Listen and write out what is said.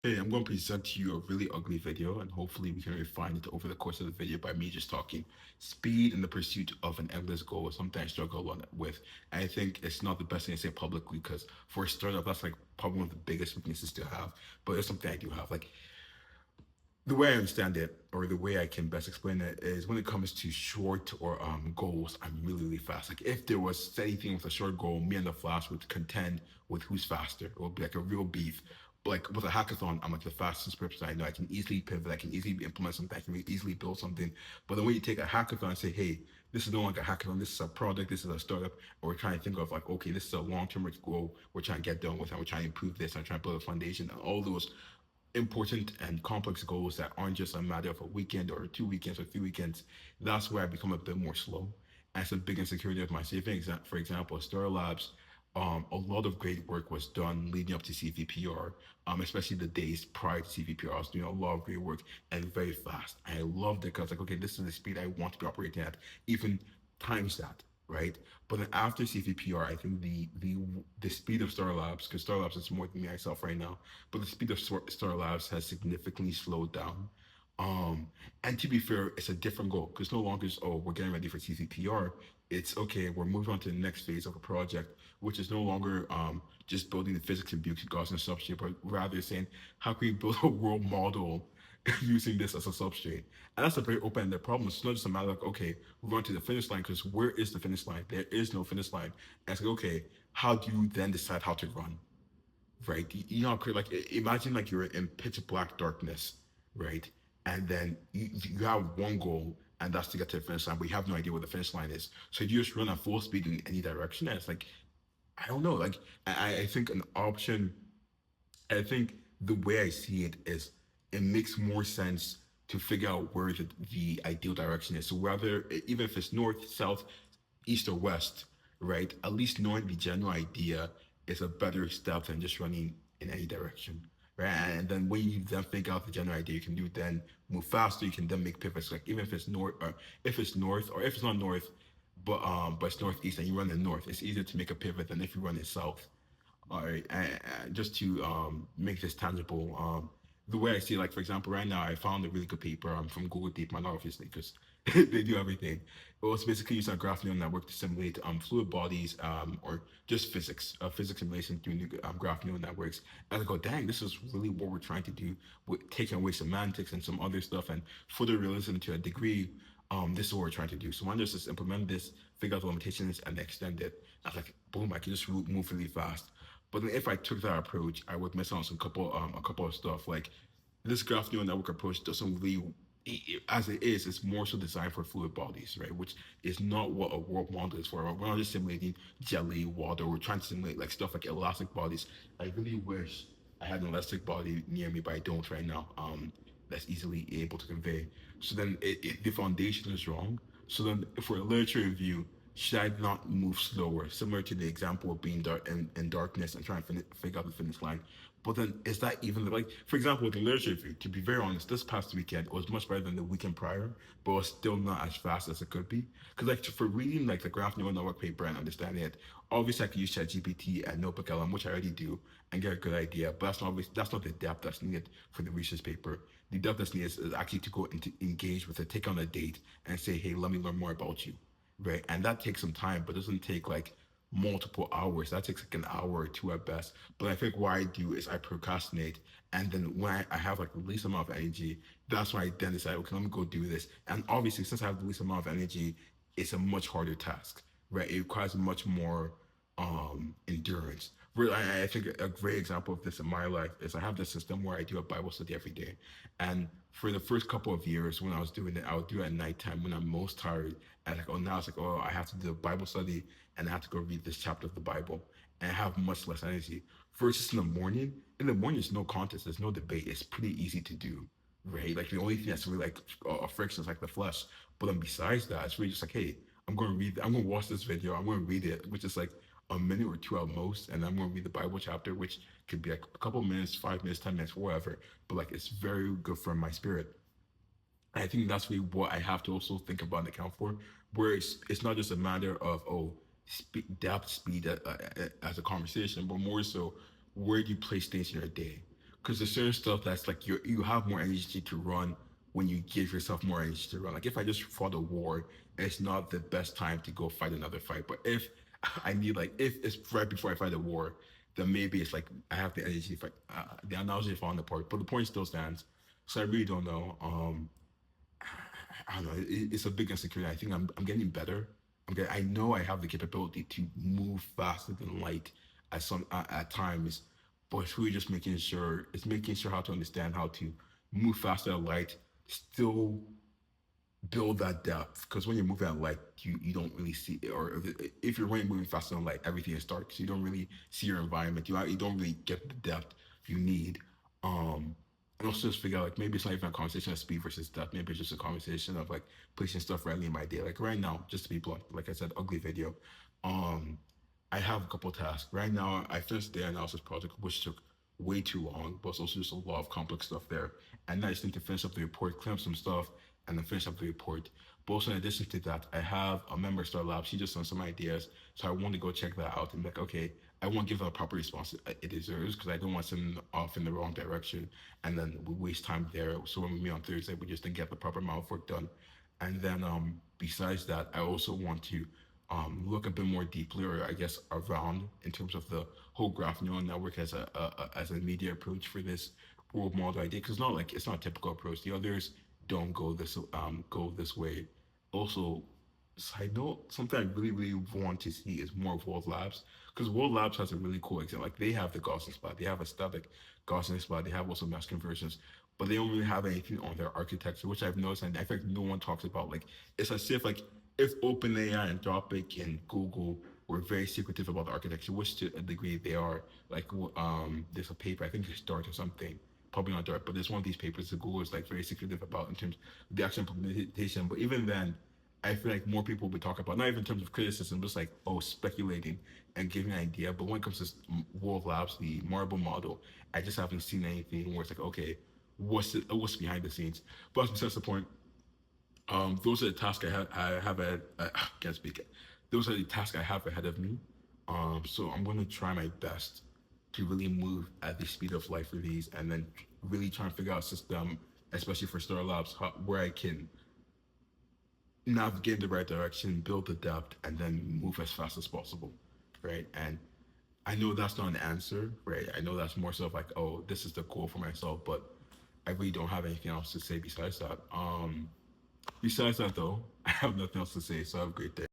Hey, I'm going to present to you a really ugly video, and hopefully we can refine it over the course of the video by me just talking. Speed in the pursuit of an endless goal is something I struggle on with. And I think it's not the best thing to say publicly because for a startup, that's like probably one of the biggest weaknesses to have. But it's something I do have. Like the way I understand it, or the way I can best explain it, is when it comes to short or goals, I'm really, really fast. Like if there was anything with a short goal, me and the Flash would contend with who's faster. It would be like a real beef. But like with a hackathon, I'm like the fastest person I know. I can easily pivot. I can easily implement something. I can easily build something. But then when you take a hackathon and say, hey, this is no longer a hackathon. This is a product. This is a startup. Or we're trying to think of like, okay, this is a long-term goal we're trying to get done with, and we're trying to improve this. And trying to build a foundation. And all those important and complex goals that aren't just a matter of a weekend or 2 weekends or 3 weekends, that's where I become a bit more slow. And it's a big insecurity of mine. Say, for example, Star Labs, a lot of great work was done leading up to CVPR, especially the days prior to CVPR. I was doing a lot of great work and very fast. And I loved it because, like, okay, this is the speed I want to be operating at, even times that, right? But then after CVPR, I think the speed of Star Labs, because Star Labs is more than me myself right now, but the speed of Star Labs has significantly slowed down. And to be fair, it's a different goal because no longer is, oh, we're getting ready for CCPR. It's okay, we're moving on to the next phase of a project, which is no longer just building the physics and Buke Gaussian substrate, but rather saying, how can we build a world model using this as a substrate? And that's a very open-ended problem. It's not just a matter of, okay, we're going to the finish line because where is the finish line? There is no finish line. And it's like, okay, how do you then decide how to run? Right? You know, like imagine like you're in pitch black darkness, right? And then you have one goal, and that's to get to the finish line, but you have no idea where the finish line is. So you just run at full speed in any direction. And it's like, I don't know. Like, I think an option, I think the way I see it is it makes more sense to figure out where the ideal direction is. So whether, even if it's north, south, east, or west, right? At least knowing the general idea is a better step than just running in any direction, right? And then when you then figure out the general idea, you can do then move faster. You can then make pivots. Like even if it's north, or if it's north, or if it's not north, but it's northeast, and you run in north, it's easier to make a pivot than if you run in south. All right, just to make this tangible, the way I see, like for example, right now I found a really good paper from Google DeepMind, obviously, because they do everything. It was basically using a graph neural network to simulate fluid bodies or just physics simulation through graph neural networks. And I go, dang, this is really what we're trying to do with taking away semantics and some other stuff and further realism to a degree. This is what we're trying to do. So why not just implement this, figure out the limitations, and extend it? I was like, boom, I can just move really fast. But then if I took that approach, I would miss out on a couple of stuff. Like this graph neural network approach doesn't really, as it is, it's more so designed for fluid bodies, right? Which is not what a world model is for. We're not just simulating jelly, water. We're trying to simulate like stuff like elastic bodies. I really wish I had an elastic body near me, but I don't right now. That's easily able to convey. So then the foundation is wrong. So then for a literature review, should I not move slower? Similar to the example of being in darkness and trying to figure out the finish line. But then is that even like, for example, with the literature review, to be very honest, this past weekend it was much better than the weekend prior, but it was still not as fast as it could be. Because like for reading like the graph neural network paper and understanding it, obviously I could use ChatGPT and Notebook LM, which I already do, and get a good idea. But that's not the depth that's needed for the research paper. The depth that's needed is actually to go into engage with it, take on a date, and say, hey, let me learn more about you, right? And that takes some time, but doesn't take like multiple hours. That takes like an hour or two at best. But I think what I do is I procrastinate, and then when I have like the least amount of energy, that's when I then decide, okay, let me go do this. And obviously, since I have the least amount of energy, it's a much harder task, right? It requires much more endurance. Really, I think a great example of this in my life is I have this system where I do a Bible study every day. And for the first couple of years when I was doing it, I would do it at nighttime when I'm most tired. And like, oh, now it's like, oh, I have to do a Bible study and I have to go read this chapter of the Bible and I have much less energy. Versus in the morning, it's no contest, there's no debate. It's pretty easy to do, right? Like the only thing that's really like a friction is like the flesh. But then besides that, it's really just like, hey, I'm going to watch this video, I'm going to read it, which is like a minute or two at most, and I'm going to read the Bible chapter, which could be like a couple minutes, 5 minutes, 10 minutes, whatever. But like it's very good for my spirit. And I think that's really what I have to also think about and account for, where it's not just a matter of depth speed as a conversation, but more so where do you place things in your day? because there's certain stuff that's like you have more energy to run when you give yourself more energy to run. Like if I just fought a war, it's not the best time to go fight another fight. But if I need like if it's right before I fight a war, then maybe it's like I have the energy to fight. The analogy is falling apart, but the point still stands. So I really don't know. I don't know. It's a big insecurity. I think I'm getting better. I know I have the capability to move faster than light at times, but it's really just making sure how to understand how to move faster than light, still build that depth. Because when you're moving at light, you don't really see it, or if you're running moving faster than light, everything is dark, so you don't really see your environment. You don't really get the depth you need. And also just figure out like maybe it's not even a conversation of speed versus depth. Maybe it's just a conversation of like placing stuff rightly in my day. Like right now, just to be blunt, like I said, ugly video. Um, I have a couple tasks right now. I finished the analysis project, which took way too long, but it's also just a lot of complex stuff there. And I just need to finish up the report, clean up some stuff, and then finish up the report. But also in addition to that, I have a member Star Lab. She just sent some ideas, so I want to go check that out and be like, okay, I want to give her a proper response it deserves because I don't want to send off in the wrong direction and then we waste time there. So when we meet on Thursday, we just didn't get the proper amount of work done. And then besides that, I also want to look a bit more deeply, or I guess around, in terms of the whole graph neural network as a media approach for this world model idea. Because not like it's not a typical approach. The others don't go this way. Also, side note, something I really want to see is more of World Labs because World Labs has a really cool example. Like they have the Gaussian spot, they have a static Gaussian spot, they have also mass conversions, but they don't really have anything on their architecture, which I've noticed, and I think no one talks about. Like it's as if like if OpenAI and Anthropic and Google were very secretive about the architecture, which to a degree they are. Like there's a paper, I think it's Dart or something, probably not Dart, but there's one of these papers that Google is like very secretive about in terms of the actual implementation. But even then, I feel like more people would talk about, not even in terms of criticism, just like, oh, speculating and giving an idea. But when it comes to World Labs, the Marble model, I just haven't seen anything where it's like, okay, what's behind the scenes? But besides the point, those are the tasks I can't speak it. Those are the tasks I have ahead of me. So I'm going to try my best to really move at the speed of light for these and then really try and figure out a system, especially for Star Labs, where I can navigate in the right direction, build the depth, and then move as fast as possible, right? And I know that's not an answer, right? I know that's more so of like, oh, this is the goal for myself, but I really don't have anything else to say besides that. Besides that, though, I have nothing else to say. So have a great day.